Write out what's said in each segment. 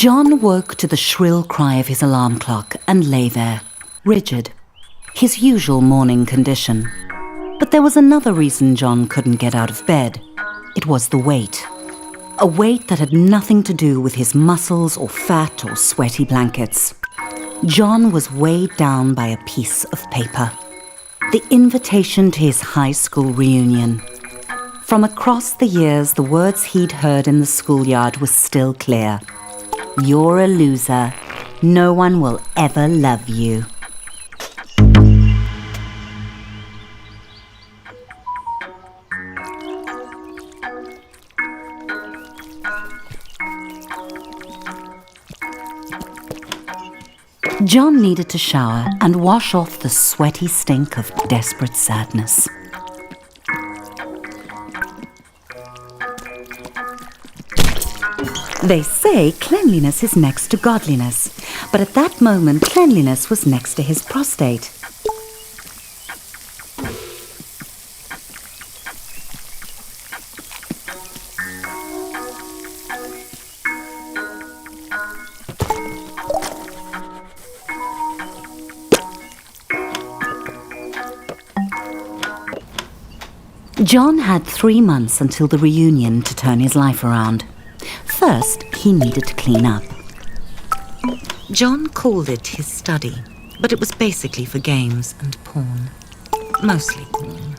John woke to the shrill cry of his alarm clock and lay there, rigid, his usual morning condition. But there was another reason John couldn't get out of bed. It was the weight. A weight that had nothing to do with his muscles or fat or sweaty blankets. John was weighed down by a piece of paper. The invitation to his high school reunion. From across the years, the words he'd heard in the schoolyard were still clear. You're a loser. No one will ever love you. John needed to shower and wash off the sweaty stink of desperate sadness. They say cleanliness is next to godliness, but at that moment cleanliness was next to his prostate. John had 3 months until the reunion to turn his life around. First, he needed to clean up. John called it his study, but it was basically for games and porn. Mostly porn.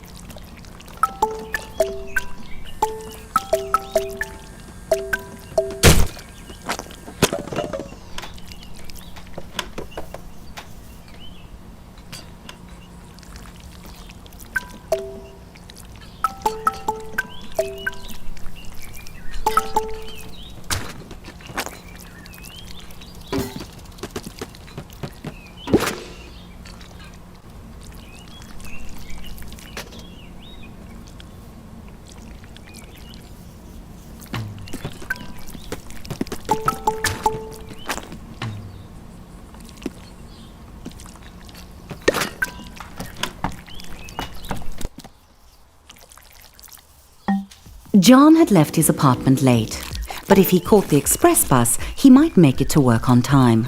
John had left his apartment late, but if he caught the express bus, he might make it to work on time.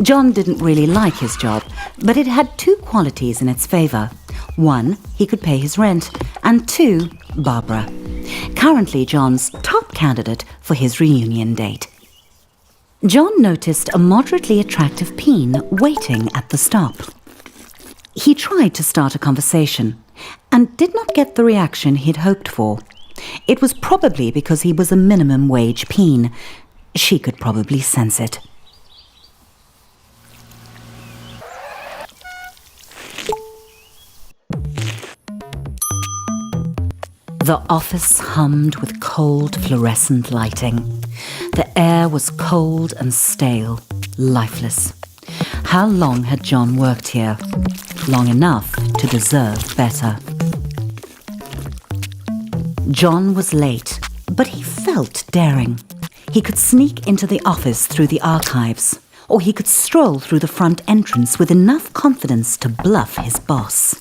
John didn't really like his job, but it had 2 qualities in its favor. 1, he could pay his rent, and 2, Barbara. Currently John's top candidate for his reunion date. John noticed a moderately attractive peen waiting at the stop. He tried to start a conversation, and did not get the reaction he'd hoped for. It was probably because he was a minimum wage peen. She could probably sense it. The office hummed with cold fluorescent lighting. The air was cold and stale, lifeless. How long had John worked here? Long enough to deserve better. John was late, but he felt daring. He could sneak into the office through the archives, or he could stroll through the front entrance with enough confidence to bluff his boss.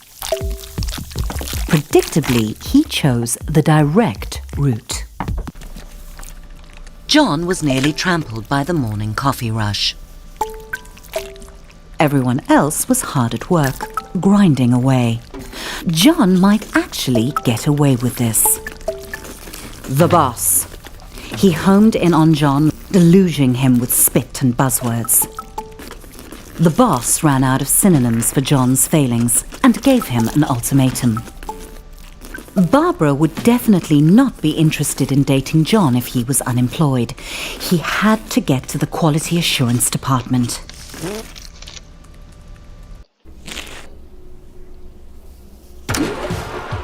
Predictably, he chose the direct route. John was nearly trampled by the morning coffee rush. Everyone else was hard at work, grinding away. John might actually get away with this. The boss. He homed in on John, deluging him with spit and buzzwords. The boss ran out of synonyms for John's failings and gave him an ultimatum. Barbara would definitely not be interested in dating John if he was unemployed. He had to get to the quality assurance department.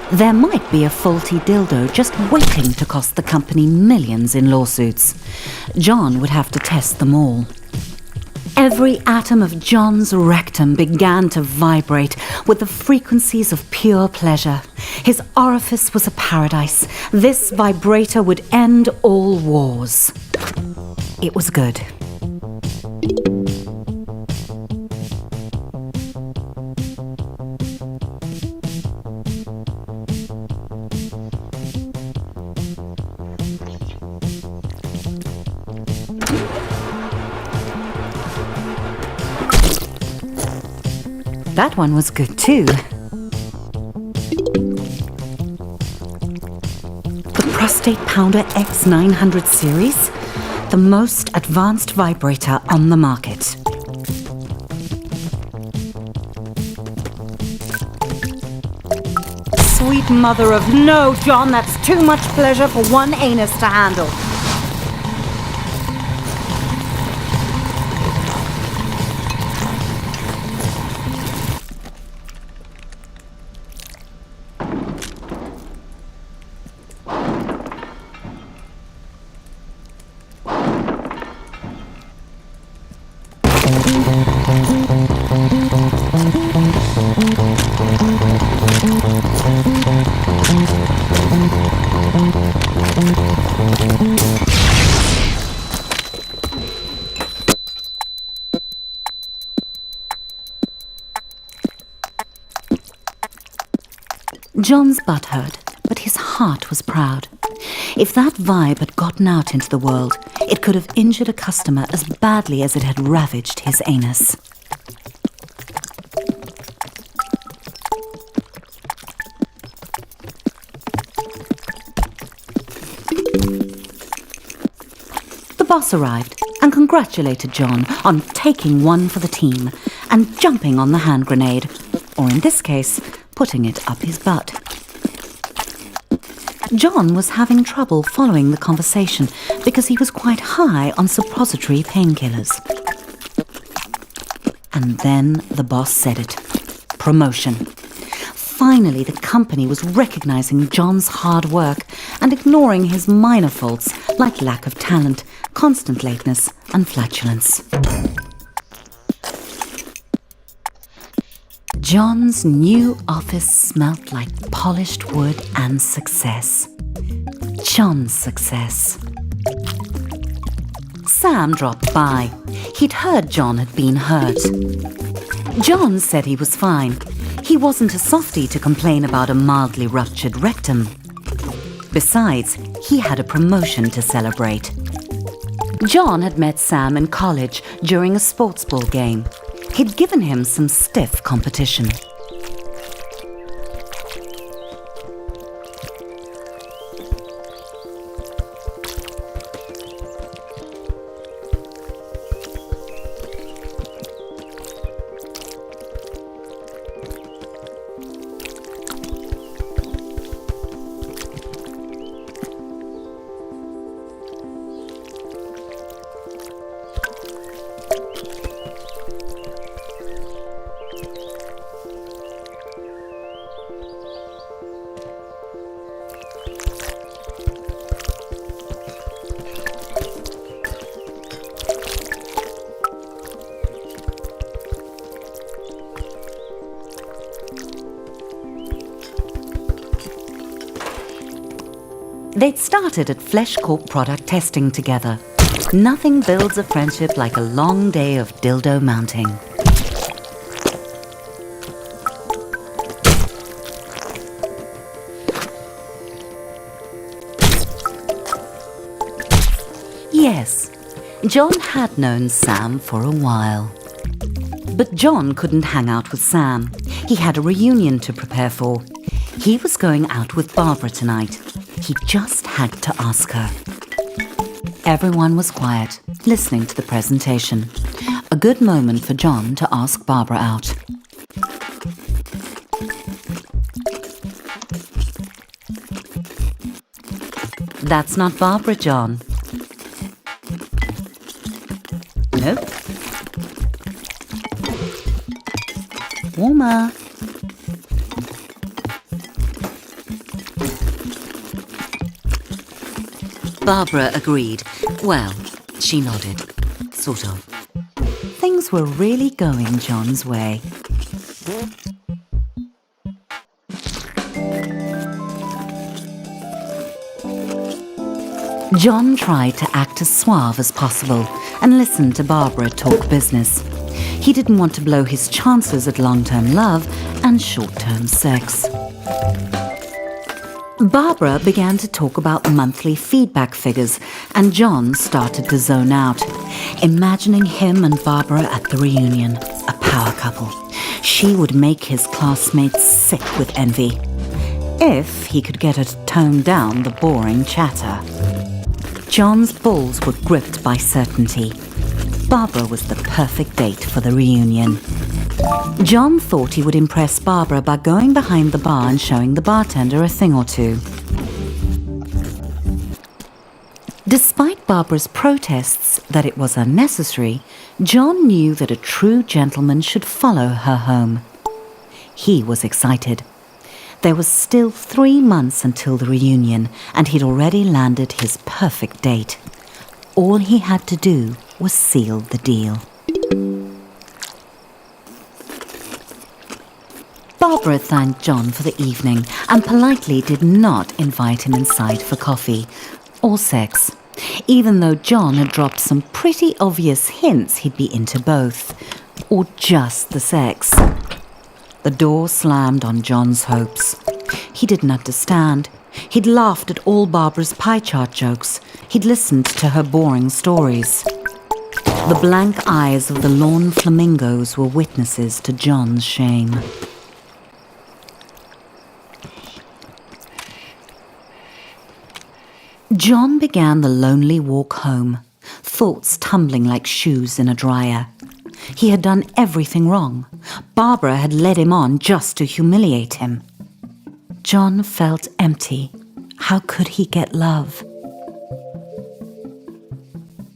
There might be a faulty dildo just waiting to cost the company millions in lawsuits. John would have to test them all. Every atom of John's rectum began to vibrate with the frequencies of pure pleasure. His orifice was a paradise. This vibrator would end all wars. It was good. That one was good too. The Prostate Pounder X900 series, the most advanced vibrator on the market. Sweet mother of no, John, that's too much pleasure for one anus to handle. John's butt hurt, but his heart was proud. If that vibe had gotten out into the world, it could have injured a customer as badly as it had ravaged his anus. The boss arrived and congratulated John on taking one for the team and jumping on the hand grenade, or in this case, putting it up his butt. John was having trouble following the conversation because he was quite high on suppository painkillers. And then the boss said it. Promotion. Finally, the company was recognizing John's hard work and ignoring his minor faults like lack of talent, constant lateness, and flatulence. John's new office smelt like polished wood and success. John's success. Sam dropped by. He'd heard John had been hurt. John said he was fine. He wasn't a softie to complain about a mildly ruptured rectum. Besides, he had a promotion to celebrate. John had met Sam in college during a sports ball game. He'd given him some stiff competition. They'd started at Flesh Corp product testing together. Nothing builds a friendship like a long day of dildo mounting. Yes, John had known Sam for a while. But John couldn't hang out with Sam. He had a reunion to prepare for. He was going out with Barbara tonight. He just had to ask her. Everyone was quiet, listening to the presentation. A good moment for John to ask Barbara out. That's not Barbara, John. Nope. Warmer. Barbara agreed. Well, she nodded. Sort of. Things were really going John's way. John tried to act as suave as possible and listen to Barbara talk business. He didn't want to blow his chances at long-term love and short-term sex. Barbara began to talk about monthly feedback figures, and John started to zone out, imagining him and Barbara at the reunion, a power couple. She would make his classmates sick with envy, if he could get her to tone down the boring chatter. John's balls were gripped by certainty. Barbara was the perfect date for the reunion. John thought he would impress Barbara by going behind the bar and showing the bartender a thing or two. Despite Barbara's protests that it was unnecessary, John knew that a true gentleman should follow her home. He was excited. There was still 3 months until the reunion, and he'd already landed his perfect date. All he had to do was seal the deal. Barbara thanked John for the evening and politely did not invite him inside for coffee or sex, even though John had dropped some pretty obvious hints he'd be into both, or just the sex. The door slammed on John's hopes. He didn't understand. He'd laughed at all Barbara's pie chart jokes. He'd listened to her boring stories. The blank eyes of the lawn flamingos were witnesses to John's shame. John began the lonely walk home, thoughts tumbling like shoes in a dryer. He had done everything wrong. Barbara had led him on just to humiliate him. John felt empty. How could he get love?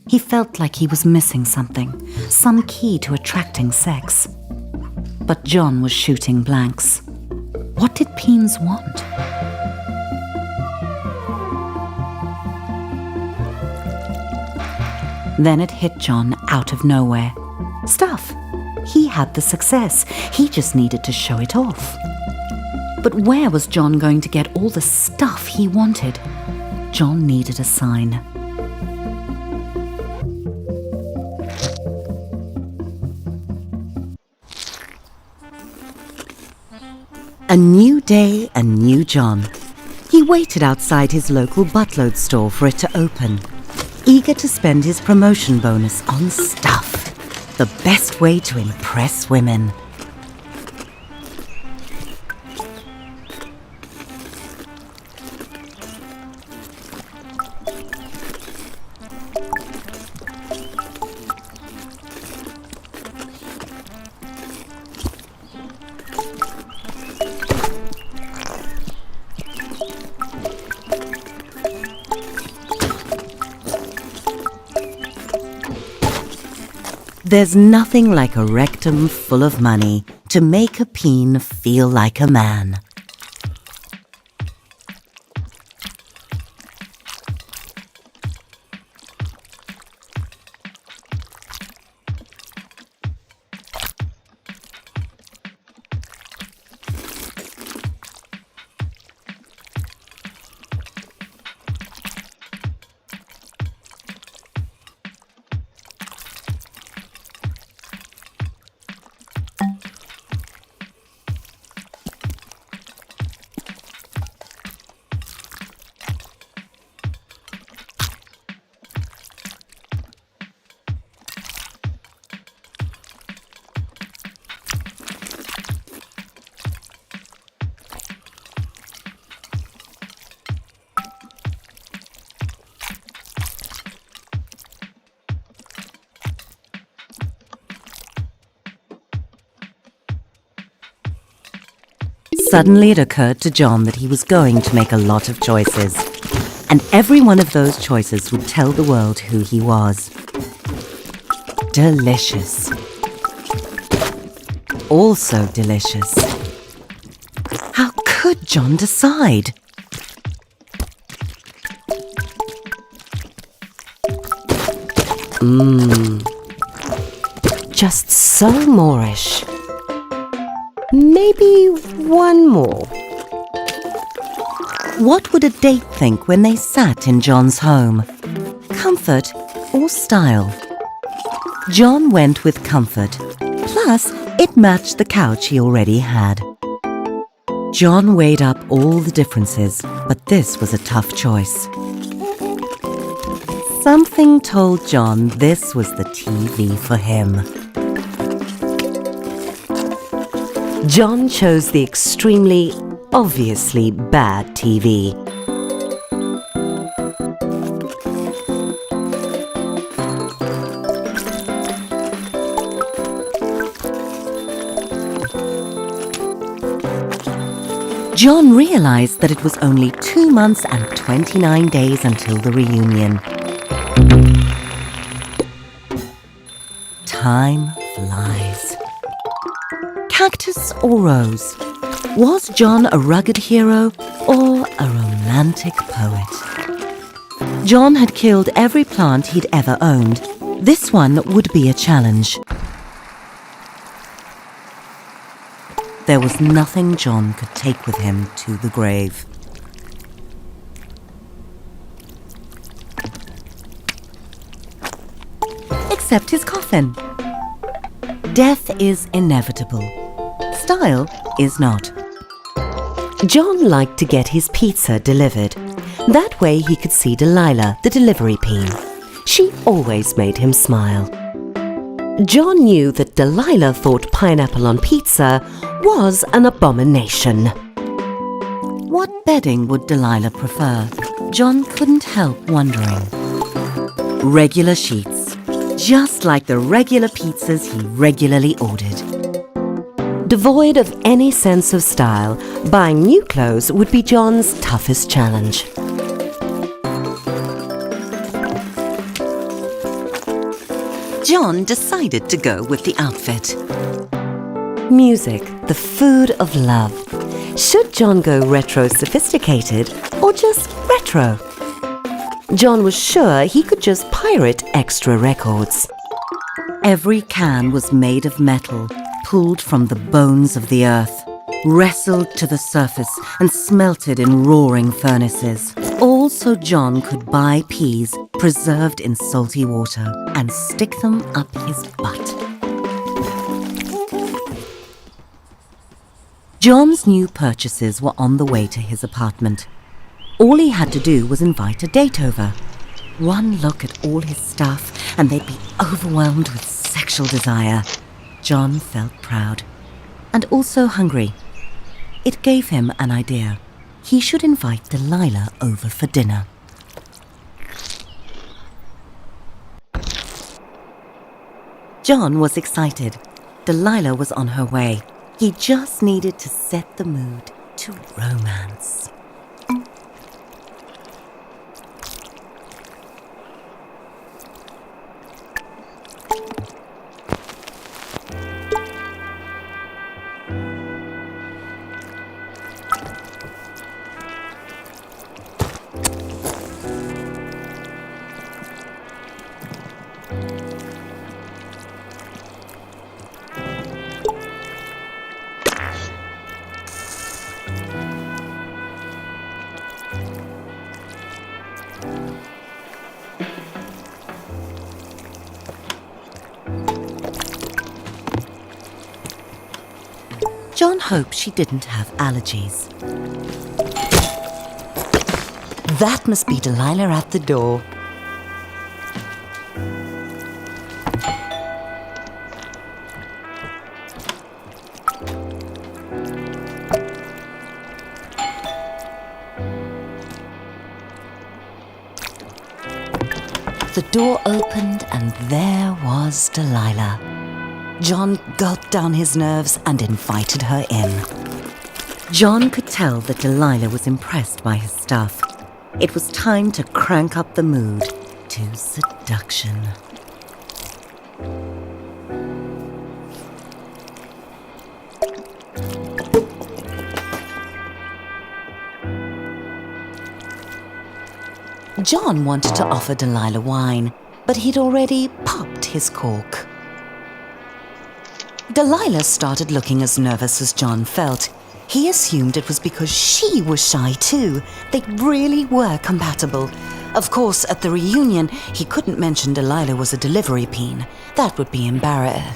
He felt like he was missing something, some key to attracting sex. But John was shooting blanks. What did Peens want? Then it hit John out of nowhere. Stuff. He had the success. He just needed to show it off. But where was John going to get all the stuff he wanted? John needed a sign. A new day, a new John. He waited outside his local buttload store for it to open, eager to spend his promotion bonus on stuff. The best way to impress women. There's nothing like a rectum full of money to make a peen feel like a man. Suddenly it occurred to John that he was going to make a lot of choices, and every one of those choices would tell the world who he was. Delicious. Also delicious. How could John decide? Just so Moorish. Maybe one more. What would a date think when they sat in John's home? Comfort or style? John went with comfort. Plus, it matched the couch he already had. John weighed up all the differences, but this was a tough choice. Something told John this was the TV for him. John chose the extremely, obviously bad TV. John realized that it was only 2 months and 29 days until the reunion. Time flies. Cactus or rose? Was John a rugged hero or a romantic poet? John had killed every plant he'd ever owned. This one would be a challenge. There was nothing John could take with him to the grave. Except his coffin. Death is inevitable. Style is not. John liked to get his pizza delivered. That way he could see Delilah, the delivery peen. She always made him smile. John knew that Delilah thought pineapple on pizza was an abomination. What bedding would Delilah prefer? John couldn't help wondering. Regular sheets, just like the regular pizzas he regularly ordered. Devoid of any sense of style, buying new clothes would be John's toughest challenge. John decided to go with the outfit. Music, the food of love. Should John go retro sophisticated or just retro? John was sure he could just pirate extra records. Every can was made of metal, pulled from the bones of the earth, wrestled to the surface and smelted in roaring furnaces. All so John could buy peas preserved in salty water and stick them up his butt. John's new purchases were on the way to his apartment. All he had to do was invite a date over. One look at all his stuff and they'd be overwhelmed with sexual desire. John felt proud and also hungry. It gave him an idea. He should invite Delilah over for dinner. John was excited. Delilah was on her way. He just needed to set the mood to romance. John hoped she didn't have allergies. That must be Delilah at the door. The door opened and there was Delilah. John gulped down his nerves and invited her in. John could tell that Delilah was impressed by his stuff. It was time to crank up the mood to seduction. John wanted to offer Delilah wine, but he'd already popped his cork. Delilah started looking as nervous as John felt. He assumed it was because she was shy too. They really were compatible. Of course, at the reunion, he couldn't mention Delilah was a delivery peen. That would be embarrassing.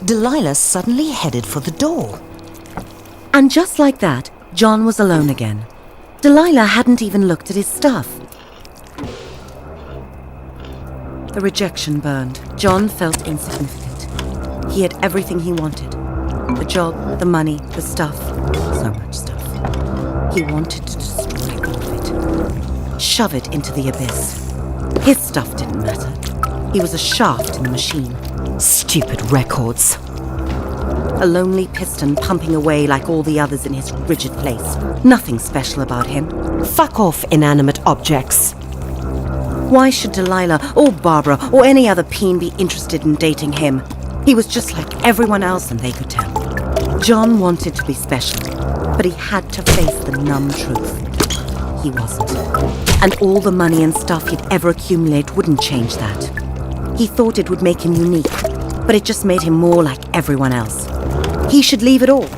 Delilah suddenly headed for the door. And just like that, John was alone again. Delilah hadn't even looked at his stuff. The rejection burned. John felt insignificant. He had everything he wanted. The job, the money, the stuff. So much stuff. He wanted to destroy all of it. Shove it into the abyss. His stuff didn't matter. He was a shaft in the machine. Stupid records. A lonely piston pumping away like all the others in his rigid place. Nothing special about him. Fuck off, inanimate objects. Why should Delilah or Barbara or any other peen be interested in dating him? He was just like everyone else and they could tell. John wanted to be special, but he had to face the numb truth. He wasn't. And all the money and stuff he'd ever accumulate wouldn't change that. He thought it would make him unique, but it just made him more like everyone else. He should leave it all.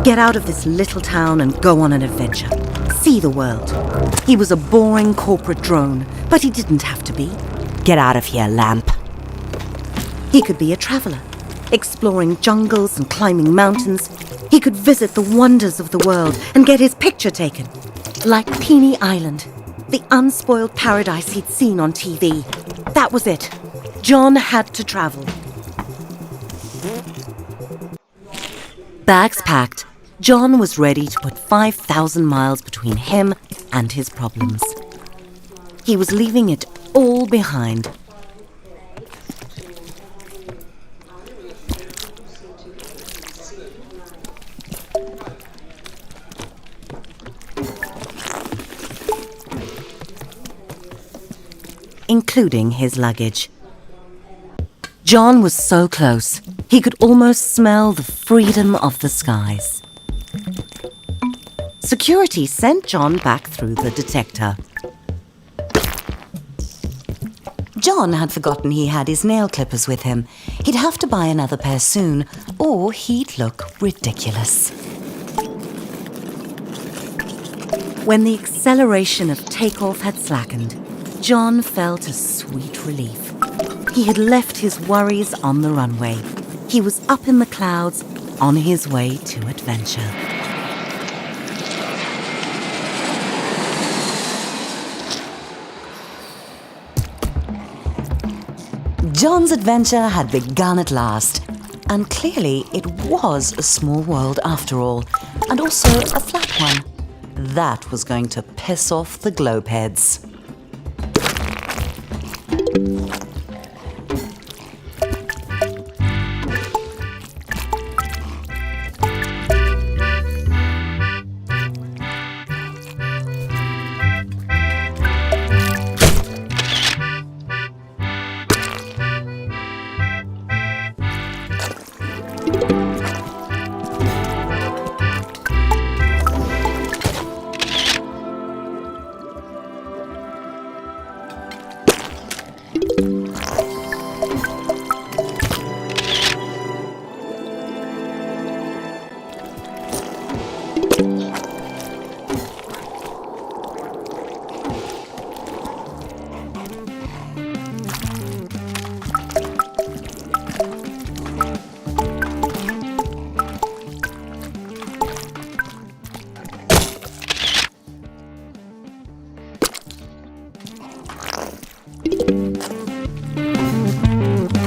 Get out of this little town and go on an adventure. See the world. He was a boring corporate drone, but he didn't have to be. Get out of here, lamp. He could be a traveler, exploring jungles and climbing mountains. He could visit the wonders of the world and get his picture taken. Like Peony Island, the unspoiled paradise he'd seen on TV. That was it. John had to travel. Bags packed, John was ready to put 5,000 miles between him and his problems. He was leaving it all behind. Including his luggage. John was so close, he could almost smell the freedom of the skies. Security sent John back through the detector. John had forgotten he had his nail clippers with him. He'd have to buy another pair soon, or he'd look ridiculous. When the acceleration of takeoff had slackened, John felt a sweet relief. He had left his worries on the runway. He was up in the clouds, on his way to adventure. John's adventure had begun at last, and clearly it was a small world after all, and also a flat one. That was going to piss off the globeheads.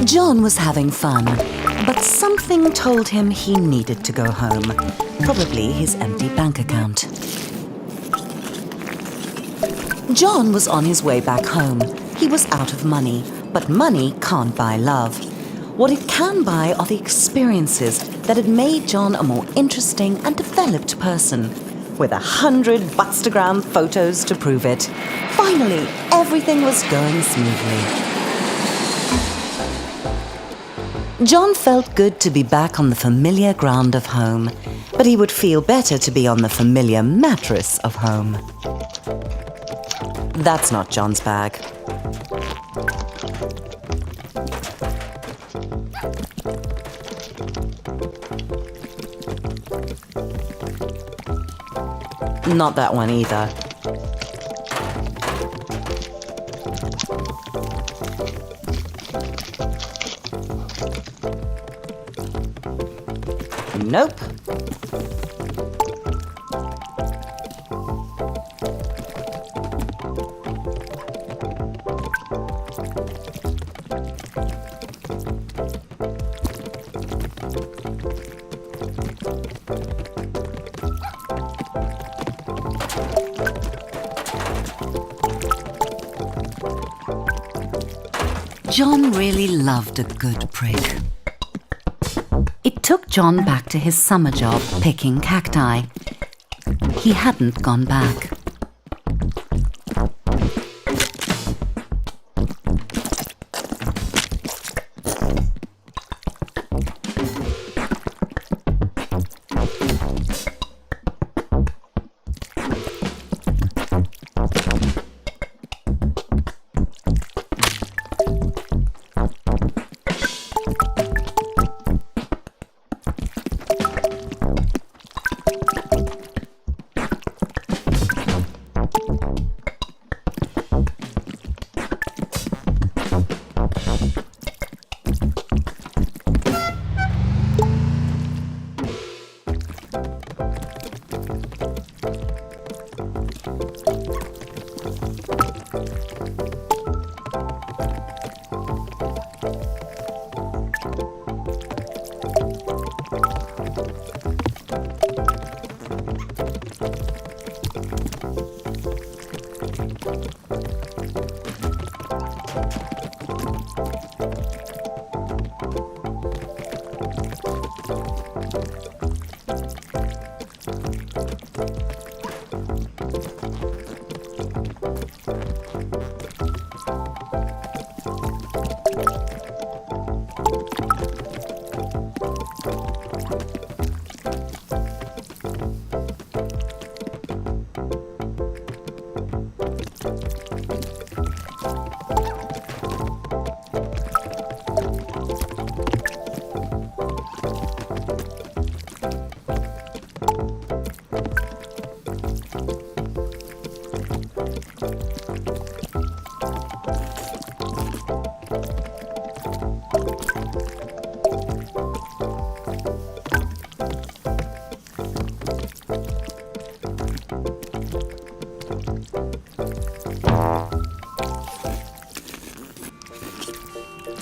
John was having fun, but something told him he needed to go home. Probably his empty bank account. John was on his way back home. He was out of money, but money can't buy love. What it can buy are the experiences that had made John a more interesting and developed person, with 100 Buckstagram photos to prove it. Finally, everything was going smoothly. John felt good to be back on the familiar ground of home, but he would feel better to be on the familiar mattress of home. That's not John's bag. Not that one either. Nope. John really loved a good prig. It took John back to his summer job picking cacti. He hadn't gone back.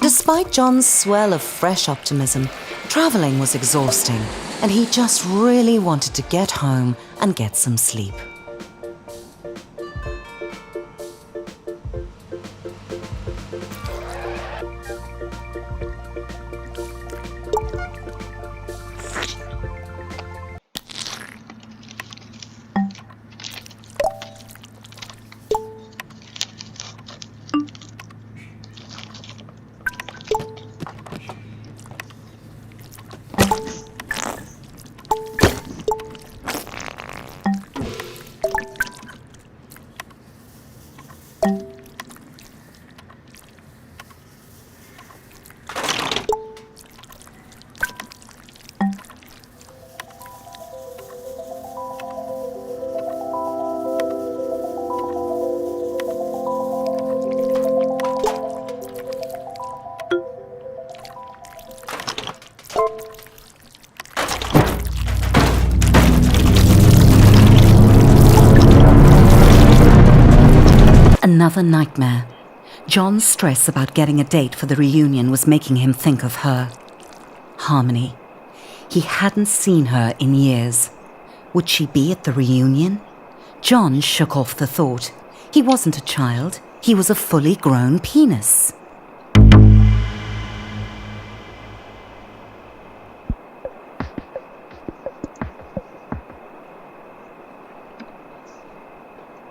Despite John's swell of fresh optimism, travelling was exhausting, and he just really wanted to get home and get some sleep. Another nightmare. John's stress about getting a date for the reunion was making him think of her. Harmony. He hadn't seen her in years. Would she be at the reunion? John shook off the thought. He wasn't a child. He was a fully grown penis.